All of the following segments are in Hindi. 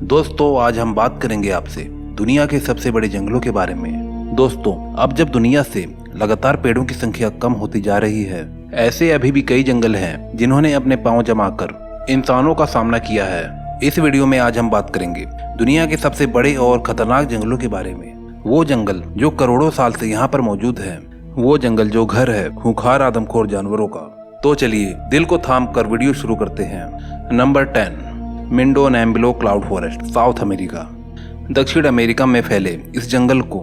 दोस्तों आज हम बात करेंगे आपसे दुनिया के सबसे बड़े जंगलों के बारे में। दोस्तों अब जब दुनिया से लगातार पेड़ों की संख्या कम होती जा रही है, ऐसे अभी भी कई जंगल हैं जिन्होंने अपने पांव जमाकर इंसानों का सामना किया है। इस वीडियो में आज हम बात करेंगे दुनिया के सबसे बड़े और खतरनाक जंगलों के बारे में। वो जंगल जो करोड़ों साल से यहाँ पर मौजूद है, वो जंगल जो घर है खूंखार आदमखोर जानवरों का। तो चलिए दिल को थाम कर वीडियो शुरू करते हैं। Number 10, Mindo Nambillo cloud forest, south America. दक्षिण अमेरिका में फैले इस जंगल को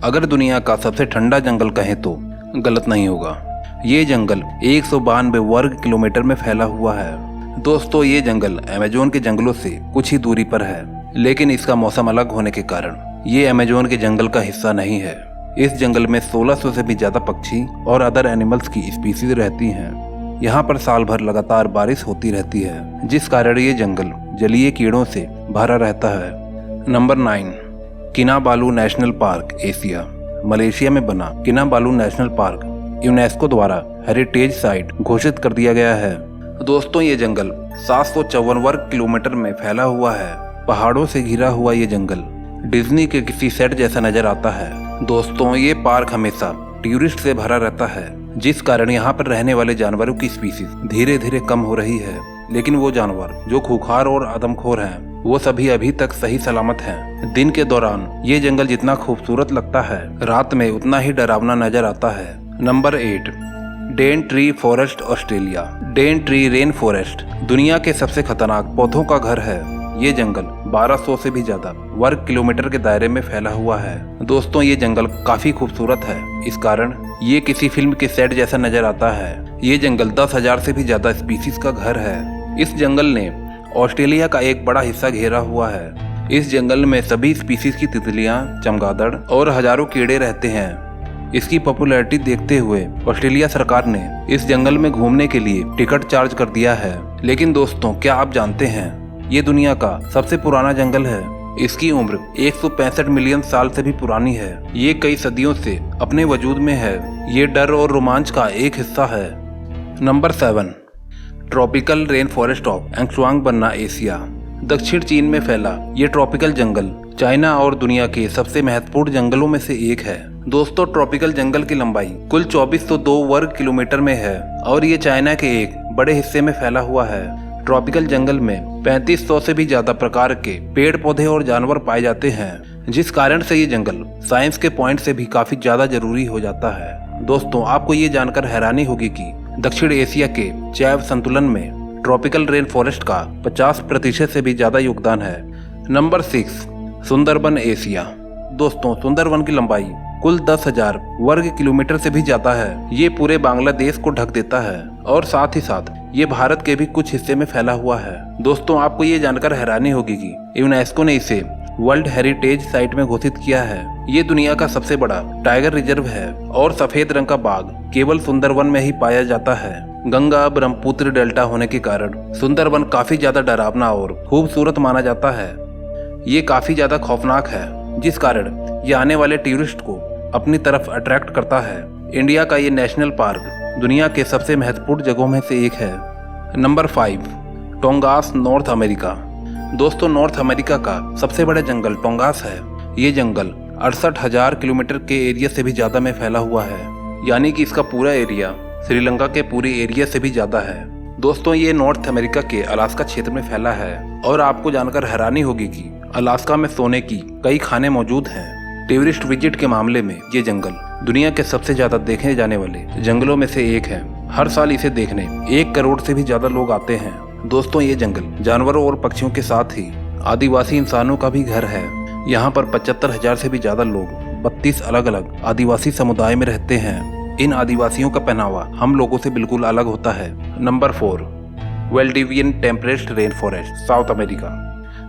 अगर दुनिया का सबसे ठंडा जंगल कहें तो गलत नहीं होगा। ये जंगल 192 वर्ग किलोमीटर में फैला हुआ है। दोस्तों ये जंगल अमेजोन के जंगलों से कुछ ही दूरी पर है, लेकिन इसका मौसम अलग होने के कारण ये अमेजोन के जंगल का हिस्सा नहीं है। इस जंगल में 1600 से भी ज्यादा पक्षी और अदर एनिमल्स की स्पीसीज रहती हैं। यहाँ पर साल भर लगातार बारिश होती रहती है, जिस कारण ये जंगल जलीय कीड़ों से भरा रहता है। Number 9, Kinabalu national park, Asia. Malaysia में बना किनाबालू नेशनल पार्क यूनेस्को द्वारा हेरिटेज साइट घोषित कर दिया गया है। दोस्तों ये जंगल 754 वर्ग किलोमीटर में फैला हुआ है। पहाड़ों से घिरा हुआ ये जंगल डिज्नी के किसी सेट जैसा नजर आता है। दोस्तों ये पार्क हमेशा टूरिस्ट से भरा रहता है, जिस कारण यहाँ पर रहने वाले जानवरों की स्पीसीज धीरे धीरे कम हो रही है। लेकिन वो जानवर जो खूंखार और आदमखोर हैं, वो सभी अभी तक सही सलामत हैं। दिन के दौरान ये जंगल जितना खूबसूरत लगता है, रात में उतना ही डरावना नजर आता है। Number 8, Daintree forest, Australia. Daintree rain forest दुनिया के सबसे खतरनाक पौधों का घर है। ये जंगल 1200 से भी ज्यादा वर्ग किलोमीटर के दायरे में फैला हुआ है। दोस्तों ये जंगल काफी खूबसूरत है, इस कारण ये किसी फिल्म के सेट जैसा नजर आता है। ये जंगल 10,000 से भी ज्यादा स्पीसीज का घर है। इस जंगल ने ऑस्ट्रेलिया का एक बड़ा हिस्सा घेरा हुआ है। इस जंगल में सभी स्पीसीज की तितलियां, चमगादड़ और हजारों कीड़े रहते हैं। इसकी पॉपुलैरिटी देखते हुए ऑस्ट्रेलिया सरकार ने इस जंगल में घूमने के लिए टिकट चार्ज कर दिया है। लेकिन दोस्तों क्या आप जानते हैं ये दुनिया का सबसे पुराना जंगल है। इसकी उम्र 165 मिलियन साल से भी पुरानी है। ये कई सदियों से अपने वजूद में है। ये डर और रोमांच का एक हिस्सा है। Number 7, tropical rain forest of Xishuangbanna, Asia. दक्षिण चीन में फैला ये ट्रॉपिकल जंगल चाइना और दुनिया के सबसे महत्वपूर्ण जंगलों में से एक है। दोस्तों ट्रॉपिकल जंगल की लंबाई कुल 2402 वर्ग किलोमीटर में है और ये चाइना के एक बड़े हिस्से में फैला हुआ है। ट्रॉपिकल जंगल में 3500 से भी ज्यादा प्रकार के पेड़ पौधे और जानवर पाए जाते हैं, जिस कारण से ये जंगल साइंस के पॉइंट से भी काफी ज्यादा जरूरी हो जाता है। दोस्तों आपको ये जानकर हैरानी होगी कि दक्षिण एशिया के जैव संतुलन में ट्रॉपिकल रेन फॉरेस्ट का 50% से भी ज्यादा योगदान है। Number 6, Sundarban, Asia. दोस्तों सुंदरबन की लंबाई कुल 10,000 वर्ग किलोमीटर से भी ज्यादा है। ये पूरे बांग्लादेश को ढक देता है और साथ ही साथ ये भारत के भी कुछ हिस्से में फैला हुआ है। दोस्तों आपको ये जानकर हैरानी होगी कि यूनेस्को ने इसे वर्ल्ड हेरिटेज साइट में घोषित किया है। ये दुनिया का सबसे बड़ा टाइगर रिजर्व है और सफेद रंग का बाघ केवल सुंदरबन में ही पाया जाता है। गंगा ब्रह्मपुत्र डेल्टा होने के कारण सुंदरबन काफी ज्यादा डरावना और खूबसूरत माना जाता है। ये काफी ज्यादा खौफनाक है, जिस कारण ये आने वाले टूरिस्ट को अपनी तरफ अट्रैक्ट करता है। इंडिया का ये नेशनल पार्क दुनिया के सबसे महत्वपूर्ण जगहों में से एक है। Number 5, Tongass, north America. दोस्तों नॉर्थ अमेरिका का सबसे बड़ा जंगल टोंगास है। ये जंगल 68,000 किलोमीटर के एरिया से भी ज्यादा में फैला हुआ है, यानी कि इसका पूरा एरिया श्रीलंका के पूरे एरिया से भी ज्यादा है। दोस्तों ये नॉर्थ अमेरिका के अलास्का क्षेत्र में फैला है और आपको जानकर हैरानी होगी कि अलास्का में सोने की कई खाने मौजूद हैं। टूरिस्ट विजिट के मामले में ये जंगल दुनिया के सबसे ज्यादा देखे जाने वाले जंगलों में से एक है। हर साल इसे देखने 1 करोड़ से भी ज्यादा लोग आते हैं। दोस्तों ये जंगल जानवरों और पक्षियों के साथ ही आदिवासी इंसानों का भी घर है। यहाँ पर 75,000 से भी ज्यादा लोग 32 अलग अलग आदिवासी समुदाय में रहते हैं। इन आदिवासियों का पहनावा हम लोगों से बिल्कुल अलग होता है। Number 4, Valdivian temperate rain forest, south America.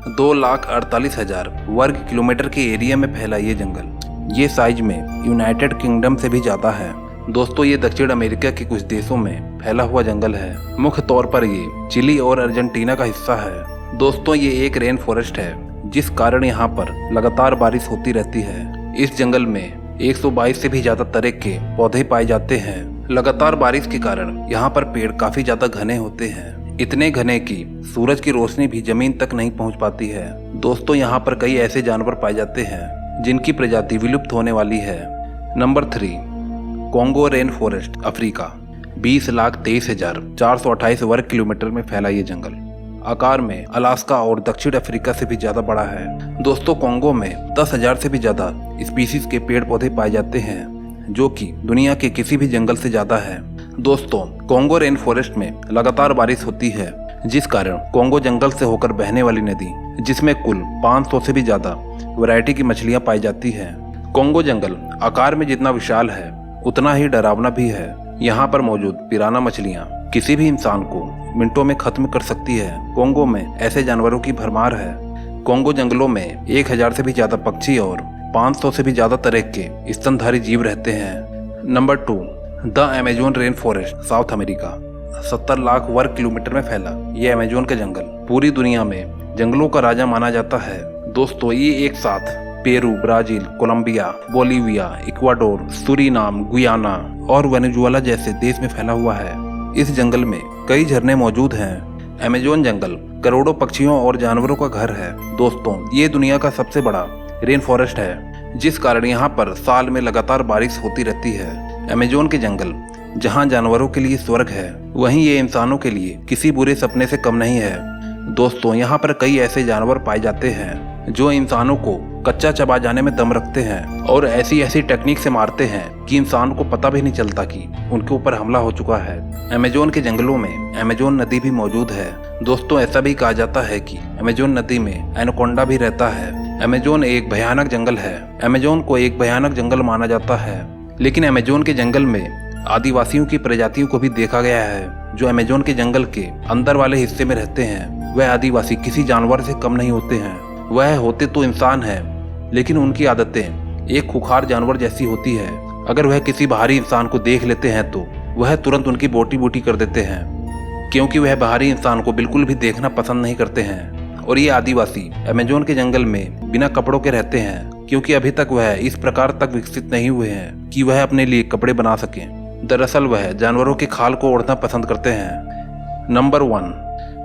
2,48,000 वर्ग किलोमीटर के एरिया में फैला ये जंगल ये साइज में यूनाइटेड किंगडम से भी ज्यादा है। दोस्तों ये दक्षिण अमेरिका के कुछ देशों में फैला हुआ जंगल है। मुख्य तौर पर ये चिली और अर्जेंटीना का हिस्सा है। दोस्तों ये एक रेन फॉरेस्ट है, जिस कारण यहाँ पर लगातार बारिश होती रहती है। इस जंगल में 122 से भी ज्यादा तरह के पौधे पाए जाते हैं। लगातार बारिश के कारण यहाँ पर पेड़ काफी ज्यादा घने होते हैं। इतने घने कि सूरज की रोशनी भी जमीन तक नहीं पहुंच पाती है। दोस्तों यहाँ पर कई ऐसे जानवर पाए जाते हैं जिनकी प्रजाति विलुप्त होने वाली है। Number 3, Congo rain forest, Africa. 20,23,428 वर्ग किलोमीटर में फैला ये जंगल आकार में अलास्का और दक्षिण अफ्रीका से भी ज्यादा बड़ा है। दोस्तों कॉन्गो में 10,000 से भी ज्यादा स्पीसीज के पेड़ पौधे पाए जाते हैं, जो कि दुनिया के किसी भी जंगल से ज्यादा है। दोस्तों कॉन्गो रेन फॉरेस्ट में लगातार बारिश होती है, जिस कारण कॉन्गो जंगल से होकर बहने वाली नदी, जिसमें कुल 500 से भी ज्यादा वैरायटी की मछलियां पाई जाती हैं। कॉन्गो जंगल आकार में जितना विशाल है उतना ही डरावना भी है। यहाँ पर मौजूद पिराना मछलियाँ किसी भी इंसान को मिनटों में खत्म कर सकती है। कॉन्गो में ऐसे जानवरों की भरमार है। कॉन्गो जंगलों में 1000 से भी ज्यादा पक्षी और 500 से भी ज्यादा तरह के स्तनधारी जीव रहते हैं। Number 2, the Amazon rain forest, south America. 70 lakh वर्ग किलोमीटर में फैला ये अमेजोन का जंगल पूरी दुनिया में जंगलों का राजा माना जाता है। दोस्तों ये एक साथ Peru, Brazil, Colombia, Bolivia, Ecuador, Suriname, Guyana और वेनेजुएला जैसे देश में फैला हुआ है। इस जंगल में कई झरने मौजूद हैं। अमेजोन जंगल करोड़ों पक्षियों और जानवरों का घर है। दोस्तों ये दुनिया का सबसे बड़ा रेन फॉरेस्ट है, जिस कारण यहाँ पर साल में लगातार बारिश होती रहती है। अमेजोन के जंगल जहाँ जानवरों के लिए स्वर्ग है, वहीं ये इंसानों के लिए किसी बुरे सपने से कम नहीं है। दोस्तों यहाँ पर कई ऐसे जानवर पाए जाते हैं जो इंसानों को कच्चा चबा जाने में दम रखते हैं और ऐसी ऐसी टेक्निक से मारते हैं कि इंसान को पता भी नहीं चलता कि उनके ऊपर हमला हो चुका है। अमेजोन के जंगलों में अमेजोन नदी भी मौजूद है। दोस्तों ऐसा भी कहा जाता है कि अमेजोन नदी में एनाकोंडा भी रहता है। अमेजोन एक भयानक जंगल है। अमेजोन को एक भयानक जंगल माना जाता है, लेकिन अमेजोन के जंगल में आदिवासियों की प्रजातियों को भी देखा गया है जो अमेजोन के जंगल के अंदर वाले हिस्से में रहते हैं। वह आदिवासी किसी जानवर से कम नहीं होते हैं। वह होते तो इंसान है, लेकिन उनकी आदतें एक खुखार जानवर जैसी होती है। अगर वह किसी बाहरी इंसान को देख लेते हैं तो वह तुरंत उनकी बोटी बोटी कर देते हैं, क्योंकि वह बाहरी इंसान को बिल्कुल भी देखना पसंद नहीं करते हैं। और ये आदिवासी अमेजोन के जंगल में बिना कपड़ों के रहते हैं, क्योंकि अभी तक वह इस प्रकार तक विकसित नहीं हुए हैं कि वह अपने लिए कपड़े बना सकें। दरअसल वह जानवरों के खाल को ओढ़ना पसंद करते हैं। Number 1,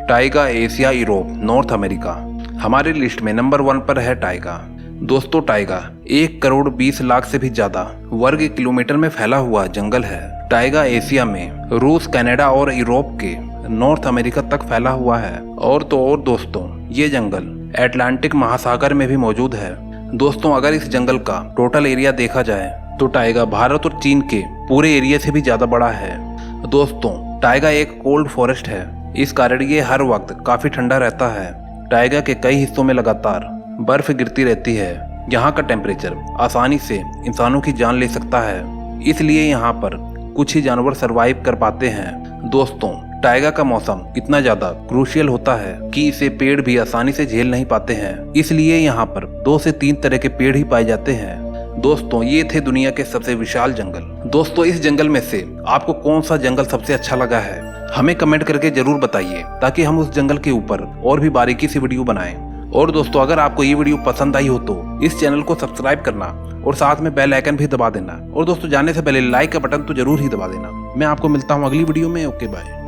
Tyga, Asia, Europe, north America. हमारी लिस्ट में नंबर 1 पर है टाइगा। दोस्तों टाइगा 1 करोड़ 20 लाख से भी ज्यादा वर्ग किलोमीटर में फैला हुआ जंगल है। टाइगा एशिया में रूस, कनाडा और यूरोप के नॉर्थ अमेरिका तक फैला हुआ है। और तो और दोस्तों ये जंगल अटलांटिक महासागर में भी मौजूद है। दोस्तों अगर इस जंगल का टोटल एरिया देखा जाए तो टाइगा भारत और चीन के पूरे एरिया से भी ज्यादा बड़ा है। दोस्तों टाइगा एक कोल्ड फॉरेस्ट है, इस कारण ये हर वक्त काफी ठंडा रहता है। टाइगा के कई हिस्सों में लगातार बर्फ गिरती रहती है। यहाँ का टेम्परेचर आसानी से इंसानों की जान ले सकता है, इसलिए यहाँ पर कुछ ही जानवर सरवाइव कर पाते हैं। दोस्तों टाइगा का मौसम इतना ज्यादा क्रूशियल होता है कि इसे पेड़ भी आसानी से झेल नहीं पाते हैं, इसलिए यहाँ पर 2 से 3 तरह के पेड़ ही पाए जाते हैं। दोस्तों ये थे दुनिया के सबसे विशाल जंगल। दोस्तों इस जंगल में से आपको कौन सा जंगल सबसे अच्छा लगा है, हमें कमेंट करके जरूर बताइए, ताकि हम उस जंगल के ऊपर और भी बारीकी से वीडियो बनाएं। और दोस्तों अगर आपको ये वीडियो पसंद आई हो तो इस चैनल को सब्सक्राइब करना और साथ में बेल आइकन भी दबा देना। और दोस्तों जाने से पहले लाइक का बटन तो जरूर ही दबा देना। मैं आपको मिलता हूँ अगली वीडियो में। Okay bye.